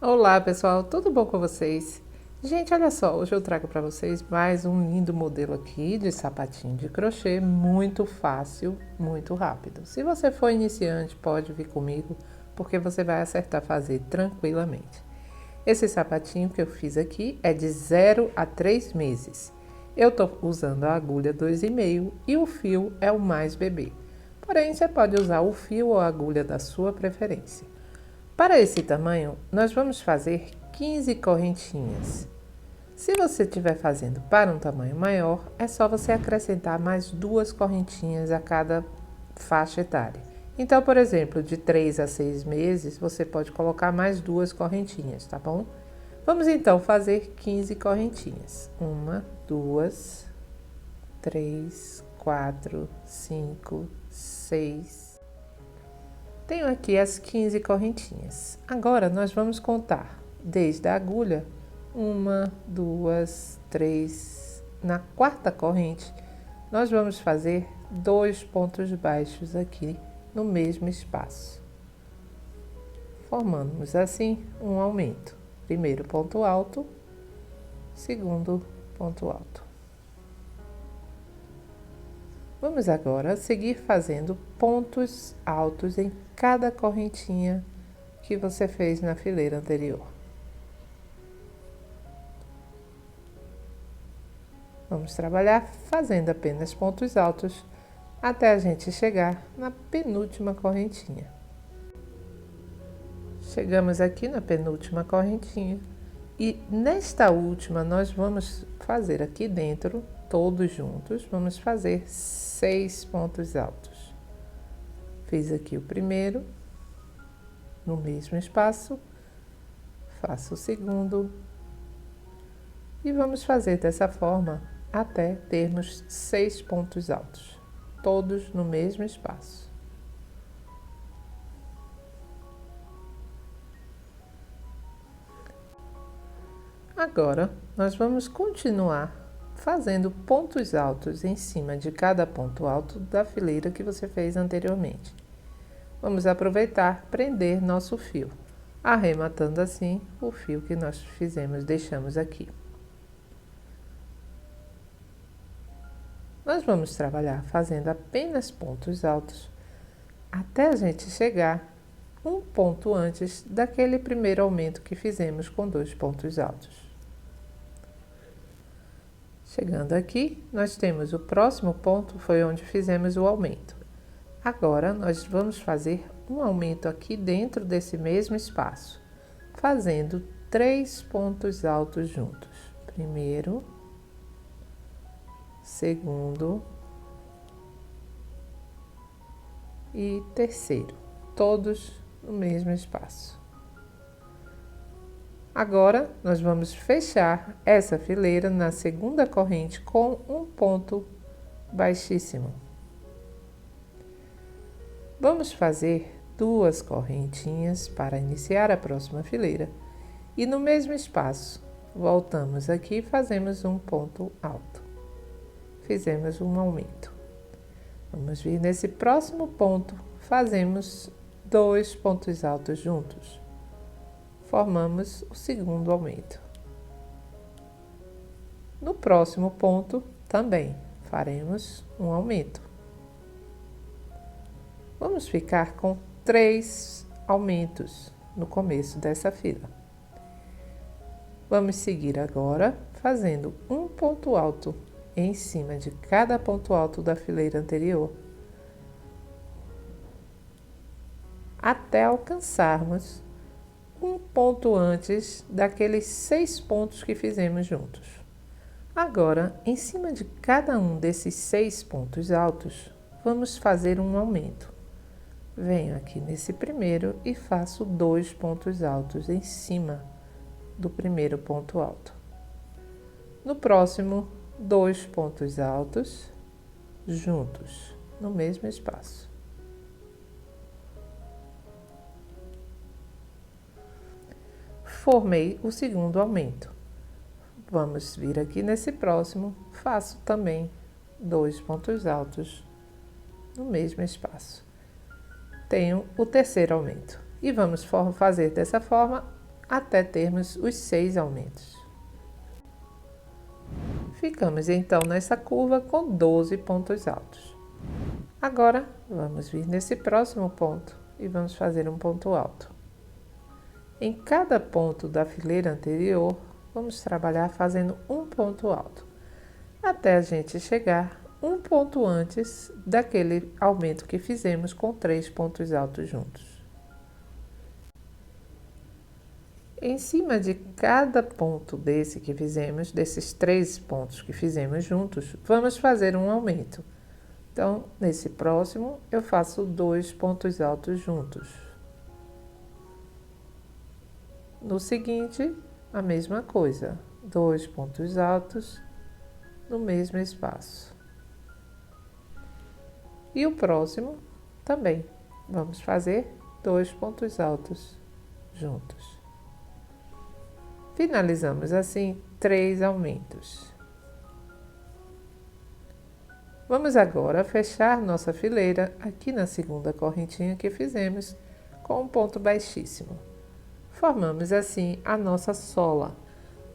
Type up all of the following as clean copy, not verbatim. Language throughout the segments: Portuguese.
Olá pessoal, tudo bom com vocês? Gente, olha só, hoje eu trago para vocês mais um lindo modelo aqui de sapatinho de crochê, muito fácil, muito rápido. Se você for iniciante, pode vir comigo, porque você vai acertar fazer tranquilamente. Esse sapatinho que eu fiz aqui é de 0 a 3 meses. Eu estou usando a agulha 2,5 e o fio é o mais bebê. Porém, você pode usar o fio ou a agulha da sua preferência. Para esse tamanho, nós vamos fazer 15 correntinhas. Se você estiver fazendo para um tamanho maior, é só você acrescentar mais 2 correntinhas a cada faixa etária. Então, por exemplo, de 3 a 6 meses, você pode colocar mais 2 correntinhas, tá bom? Vamos então fazer 15 correntinhas. 1, 2, 3, 4, 5, 6. Tenho aqui as 15 correntinhas. Agora, nós vamos contar desde a agulha, 1, 2, 3. Na quarta corrente, nós vamos fazer 2 pontos baixos aqui no mesmo espaço. Formamos assim um aumento. Primeiro ponto alto, segundo ponto alto. Vamos agora seguir fazendo pontos altos em cada correntinha que você fez na fileira anterior. Vamos trabalhar fazendo apenas pontos altos até a gente chegar na penúltima correntinha. Chegamos aqui na penúltima correntinha e nesta última nós vamos fazer aqui dentro, todos juntos, vamos fazer 6 pontos altos. Fiz aqui o primeiro, no mesmo espaço, faço o segundo e vamos fazer dessa forma até termos 6 pontos altos, todos no mesmo espaço. Agora, nós vamos continuar fazendo pontos altos em cima de cada ponto alto da fileira que você fez anteriormente. Vamos aproveitar, prender nosso fio, arrematando assim o fio que nós deixamos aqui. Nós vamos trabalhar fazendo apenas pontos altos até a gente chegar um ponto antes daquele primeiro aumento que fizemos com 2 pontos altos. Chegando aqui, nós temos o próximo ponto, foi onde fizemos o aumento. Agora, nós vamos fazer um aumento aqui dentro desse mesmo espaço, fazendo 3 pontos altos juntos. Primeiro, segundo e terceiro, todos no mesmo espaço. Agora, nós vamos fechar essa fileira na segunda corrente com um ponto baixíssimo. Vamos fazer 2 correntinhas para iniciar a próxima fileira e no mesmo espaço, voltamos aqui e fazemos um ponto alto. Fizemos um aumento. Vamos vir nesse próximo ponto, fazemos 2 pontos altos juntos. Formamos o segundo aumento. No próximo ponto, também faremos um aumento. Vamos ficar com 3 aumentos no começo dessa fila. Vamos seguir agora fazendo um ponto alto em cima de cada ponto alto da fileira anterior, até alcançarmos um ponto antes daqueles 6 pontos que fizemos juntos. Agora, em cima de cada um desses 6 pontos altos, vamos fazer um aumento. Venho aqui nesse primeiro e faço 2 pontos altos em cima do primeiro ponto alto. No próximo, 2 pontos altos juntos, no mesmo espaço. Formei o segundo aumento. Vamos vir aqui nesse próximo, faço também 2 pontos altos no mesmo espaço. Tenho o terceiro aumento e vamos fazer dessa forma até termos os 6 aumentos. Ficamos então nessa curva com 12 pontos altos. Agora, vamos vir nesse próximo ponto e vamos fazer um ponto alto. Em cada ponto da fileira anterior, vamos trabalhar fazendo um ponto alto, até a gente chegar um ponto antes daquele aumento que fizemos com 3 pontos altos juntos. Em cima de cada ponto desse que fizemos, desses 3 pontos que fizemos juntos, vamos fazer um aumento. Então, nesse próximo, eu faço 2 pontos altos juntos. No seguinte, a mesma coisa, 2 pontos altos no mesmo espaço. E o próximo também, vamos fazer 2 pontos altos juntos. Finalizamos assim 3 aumentos. Vamos agora fechar nossa fileira aqui na segunda correntinha que fizemos com um ponto baixíssimo. Formamos assim a nossa sola.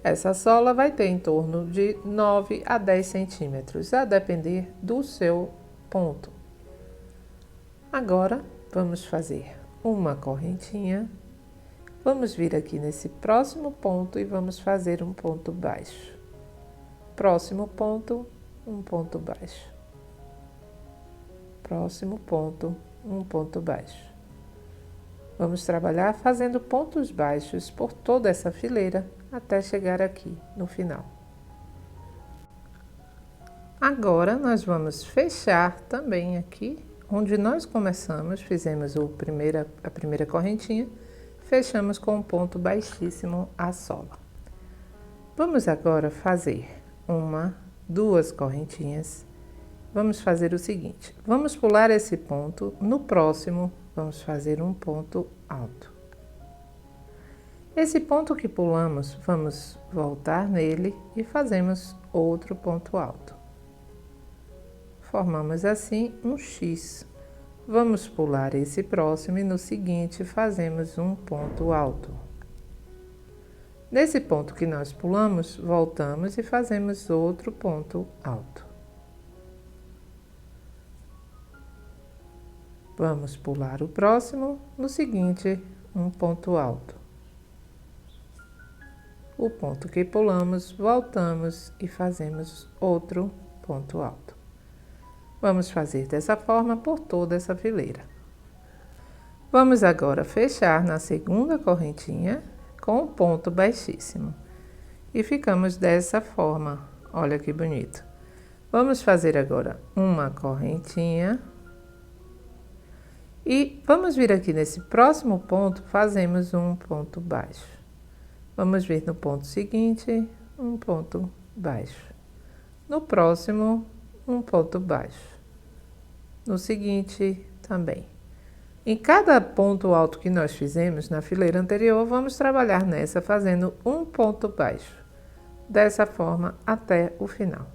Essa sola vai ter em torno de 9 a 10 centímetros, a depender do seu ponto. Agora, vamos fazer uma correntinha. Vamos vir aqui nesse próximo ponto e vamos fazer um ponto baixo. Próximo ponto, um ponto baixo. Próximo ponto, um ponto baixo. Vamos trabalhar fazendo pontos baixos por toda essa fileira até chegar aqui no final. Agora, nós vamos fechar também aqui, onde nós começamos, fizemos a primeira correntinha, fechamos com um ponto baixíssimo a sola. Vamos agora fazer duas correntinhas. Vamos fazer o seguinte, vamos pular esse ponto, no próximo vamos fazer um ponto alto. Esse ponto que pulamos, vamos voltar nele e fazemos outro ponto alto. Formamos assim um X. Vamos pular esse próximo e no seguinte fazemos um ponto alto. Nesse ponto que nós pulamos, voltamos e fazemos outro ponto alto. Vamos pular o próximo, no seguinte, um ponto alto. O ponto que pulamos, voltamos e fazemos outro ponto alto. Vamos fazer dessa forma por toda essa fileira. Vamos agora fechar na segunda correntinha com um ponto baixíssimo. E ficamos dessa forma, olha que bonito. Vamos fazer agora uma correntinha. E vamos vir aqui nesse próximo ponto, fazemos um ponto baixo. Vamos vir no ponto seguinte, um ponto baixo. No próximo, um ponto baixo. No seguinte, também. Em cada ponto alto que nós fizemos na fileira anterior, vamos trabalhar nessa fazendo um ponto baixo. Dessa forma até o final.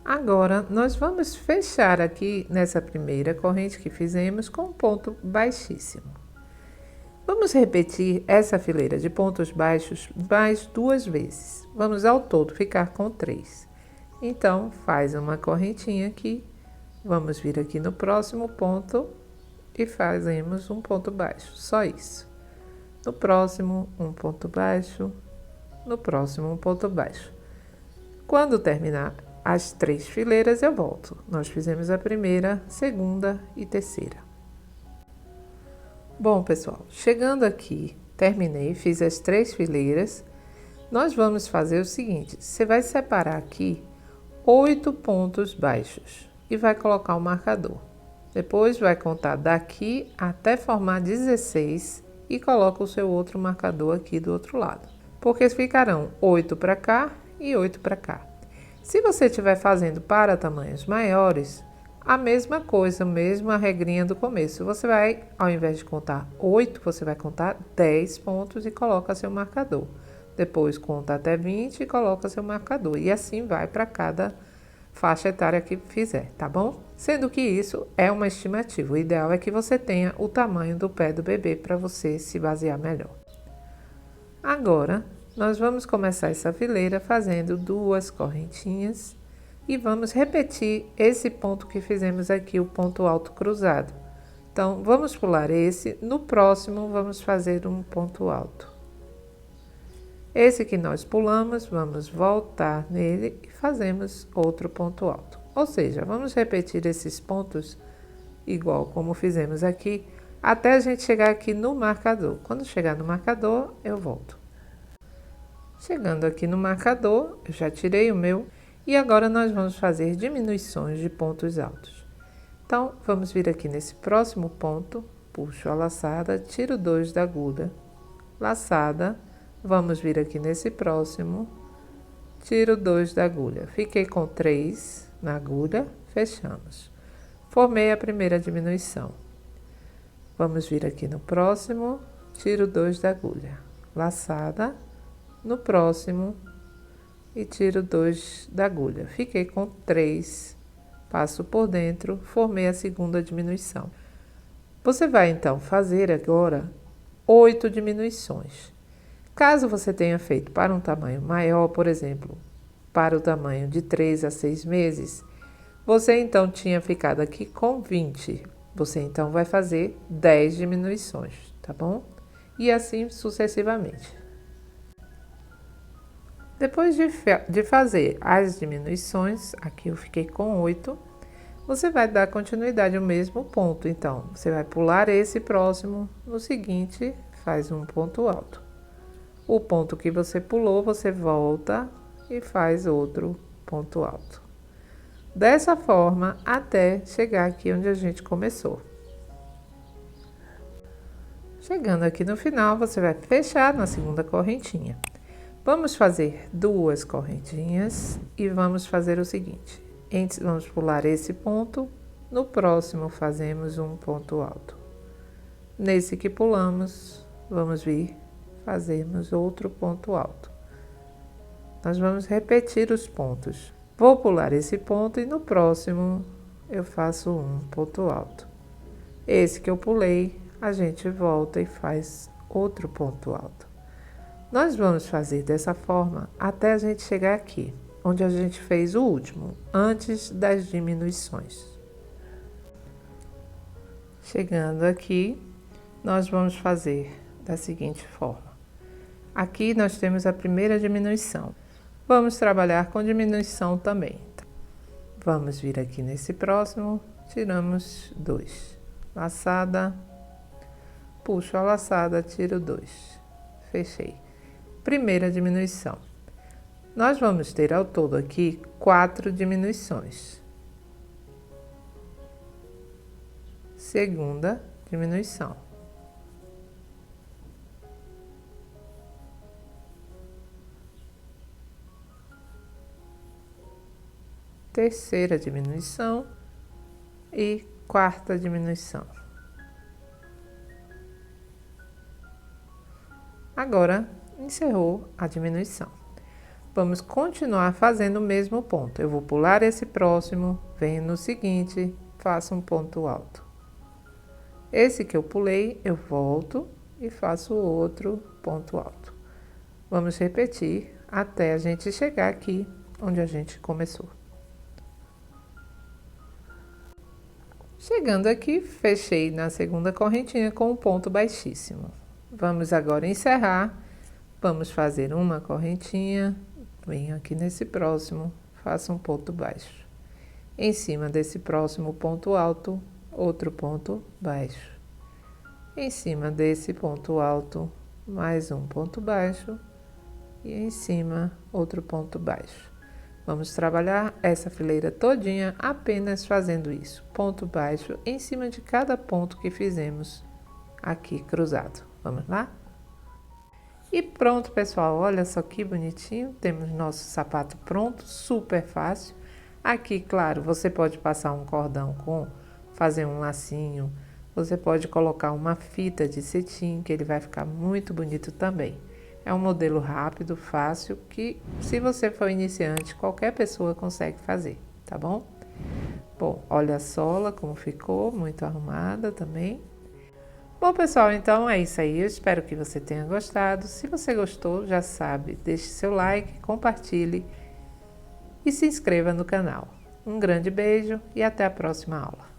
Agora, nós vamos fechar aqui nessa primeira corrente que fizemos com um ponto baixíssimo. Vamos repetir essa fileira de pontos baixos mais 2 vezes. Vamos ao todo ficar com 3. Então, faz uma correntinha aqui. Vamos vir aqui no próximo ponto e fazemos um ponto baixo, só isso. No próximo, um ponto baixo. No próximo, um ponto baixo. Quando terminar as 3 fileiras, eu volto. Nós fizemos a primeira, segunda e terceira. Bom, pessoal, chegando aqui, terminei, fiz as 3 fileiras. Nós vamos fazer o seguinte, você vai separar aqui 8 pontos baixos e vai colocar o marcador. Depois vai contar daqui até formar 16 e coloca o seu outro marcador aqui do outro lado. Porque ficarão 8 para cá e 8 para cá. Se você estiver fazendo para tamanhos maiores, a mesma coisa, mesma regrinha do começo. Você vai, ao invés de contar 8, você vai contar 10 pontos e coloca seu marcador. Depois conta até 20 e coloca seu marcador. E assim vai para cada faixa etária que fizer, tá bom? Sendo que isso é uma estimativa. O ideal é que você tenha o tamanho do pé do bebê para você se basear melhor. Agora, nós vamos começar essa fileira fazendo 2 correntinhas e vamos repetir esse ponto que fizemos aqui, o ponto alto cruzado. Então, vamos pular esse, no próximo vamos fazer um ponto alto. Esse que nós pulamos, vamos voltar nele e fazemos outro ponto alto. Ou seja, vamos repetir esses pontos igual como fizemos aqui, até a gente chegar aqui no marcador. Quando chegar no marcador, eu volto. Chegando aqui no marcador, eu já tirei o meu e agora nós vamos fazer diminuições de pontos altos. Então, vamos vir aqui nesse próximo ponto, puxo a laçada, tiro 2 da agulha, laçada, vamos vir aqui nesse próximo, tiro 2 da agulha. Fiquei com 3 na agulha, fechamos. Formei a primeira diminuição. Vamos vir aqui no próximo, tiro 2 da agulha, laçada, no próximo e tiro 2 da agulha. Fiquei com 3, passo por dentro, formei a segunda diminuição. Você vai então fazer agora 8 diminuições. Caso você tenha feito para um tamanho maior, por exemplo, para o tamanho de 3 a 6 meses, você então tinha ficado aqui com 20. Você então vai fazer 10 diminuições, tá bom? E assim sucessivamente. Depois de fazer as diminuições, aqui eu fiquei com 8, você vai dar continuidade ao mesmo ponto. Então, você vai pular esse próximo, no seguinte, faz um ponto alto. O ponto que você pulou, você volta e faz outro ponto alto. Dessa forma, até chegar aqui onde a gente começou. Chegando aqui no final, você vai fechar na segunda correntinha. Vamos fazer 2 correntinhas e vamos fazer o seguinte. Vamos pular esse ponto, no próximo fazemos um ponto alto. Nesse que pulamos, vamos vir, fazermos outro ponto alto. Nós vamos repetir os pontos. Vou pular esse ponto e no próximo eu faço um ponto alto. Esse que eu pulei, a gente volta e faz outro ponto alto. Nós vamos fazer dessa forma até a gente chegar aqui, onde a gente fez o último, antes das diminuições. Chegando aqui, nós vamos fazer da seguinte forma. Aqui nós temos a primeira diminuição. Vamos trabalhar com diminuição também. Vamos vir aqui nesse próximo, tiramos 2. Laçada, puxo a laçada, tiro 2. Fechei. Primeira diminuição. Nós vamos ter ao todo aqui 4 diminuições. Segunda diminuição. Terceira diminuição e quarta diminuição. Agora, encerrou a diminuição. Vamos continuar fazendo o mesmo ponto. Eu vou pular esse próximo, venho no seguinte, faço um ponto alto. Esse que eu pulei, eu volto e faço outro ponto alto. Vamos repetir até a gente chegar aqui onde a gente começou. Chegando aqui, fechei na segunda correntinha com um ponto baixíssimo. Vamos agora encerrar. Vamos fazer uma correntinha, venho aqui nesse próximo, faço um ponto baixo. Em cima desse próximo ponto alto, outro ponto baixo. Em cima desse ponto alto, mais um ponto baixo. E em cima, outro ponto baixo. Vamos trabalhar essa fileira todinha apenas fazendo isso, ponto baixo em cima de cada ponto que fizemos aqui cruzado. Vamos lá? E pronto, pessoal, olha só que bonitinho, temos nosso sapato pronto, super fácil. Aqui, claro, você pode passar um cordão fazer um lacinho, você pode colocar uma fita de cetim, que ele vai ficar muito bonito também. É um modelo rápido, fácil, que se você for iniciante, qualquer pessoa consegue fazer, tá bom? Bom, olha a sola como ficou, muito arrumada também. Bom, pessoal, então é isso aí. Eu espero que você tenha gostado. Se você gostou, já sabe, deixe seu like, compartilhe e se inscreva no canal. Um grande beijo e até a próxima aula.